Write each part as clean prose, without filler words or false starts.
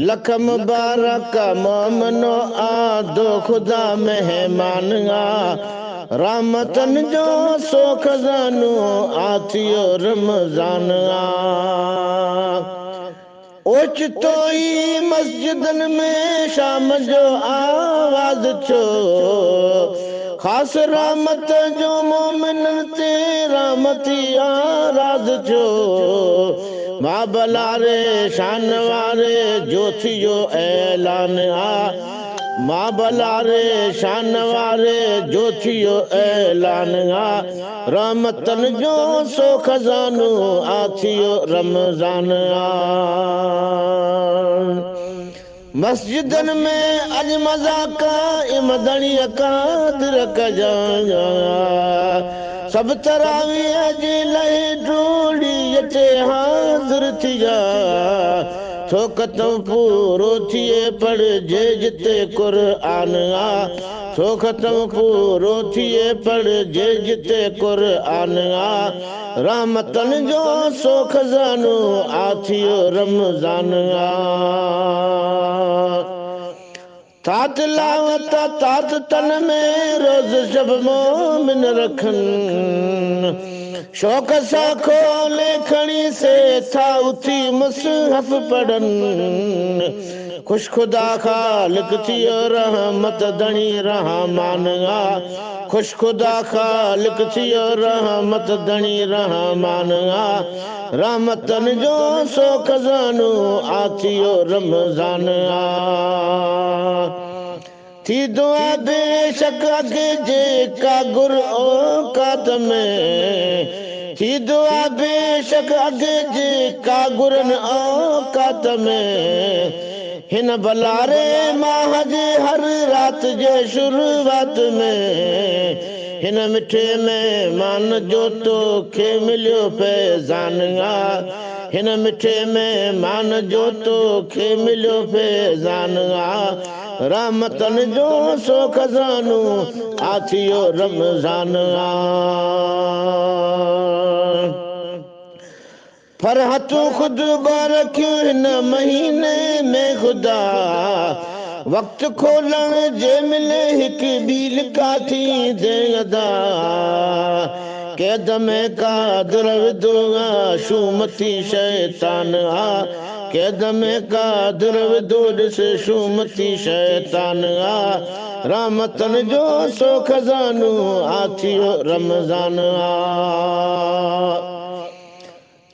लख मुबारक मोमिनो आदो खुदा मेहमान रहमतन जो सो खजानो आथियो रमजान ओचितो ई मस्जिदन में शाम जो आवाज छो खास रहमत जो मोमिनन ते रहमती आराज छो मां बलारे शान वारे जोथियो ऐलान मां बलारे शान वारे जोथियो ऐलान रहमतन जो सो खजानो आथियो रमजान मस्जिदन में अज मज़ाका इमदणी कादिर कजा सब तरावीह जी लहे ढोली अचे हाज़िर थी जा छो ख़त्म पूरो थिए पढ़ जे जिते क़ुरान छो ख़त्म पूरो थिए पढ़ जे जिते क़ुरान रहमतन जो सो खजानो आथियो रमजान तात लावत तात तन में रोज जब मोमिन रखन शौक सा खोले खड़ी से था उठी मुसहफ पढ़न खुश खुदा खालिक थियो रहमत धनी रहमान खुश खुदा खालिक थियो रहमत धनी रहमान रहमतन जो सो खजानो आथियो रमजान थी दुआ बेशक अगे जेका गुर औकात में थी दुआ बेशक अगे जेका गुरन औकात में हिन बलारे माह जे हर रात जे शुरुआत में हिन मिठे में मान जो तो खे मिलियो फैज़ान हिन मिठे में मान जो तो खे मिलियो फैज़ान रहमतन जो सो खजानो आथियो रमजान फरहतू खुद बारक्यू हिन महीने में खुदा वक्त खोलण जे मिले हिक बील काठी दे अदा कैद में कादर विदुआ शूमती शैतान कैद में कादर विदुआ से शूमती शैतान रहमतन जो सो खजानो आथियो रमजान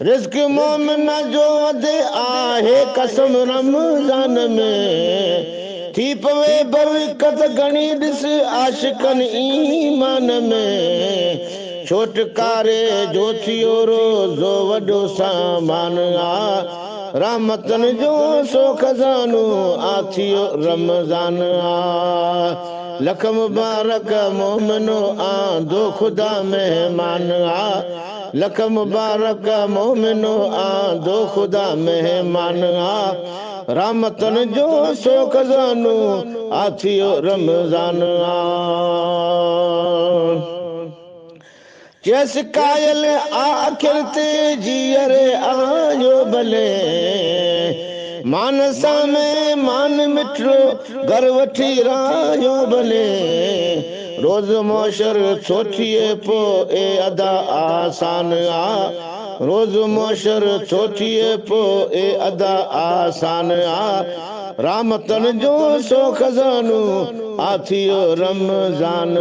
रिज़्क़ मोमिन जो वधे आहे कसम रमजान में थी पवे बरकत घणी ॾिस आशिकन ईमान में छोटकारे जो थियो रोज़ो वॾो सामान रहमतन जो सो खजानो आथियो रमजान लख मुबारक मोमिनो आंदो खुदा मेहमान लख मुबारक मोमिनो आंदो खुदा मेहमान रहमतन जो सो खजानो आथियो रमजान चेस कायल आखिर ते जीअरे आयो भले मानसा में मान मिठो घर वठी रायो भले रोज मोशर सोचिए पो ए अदा आसान रोज मोशर सोचिए पो ए अदा आसान रहमतन जो सो खजानो आथियो रमजान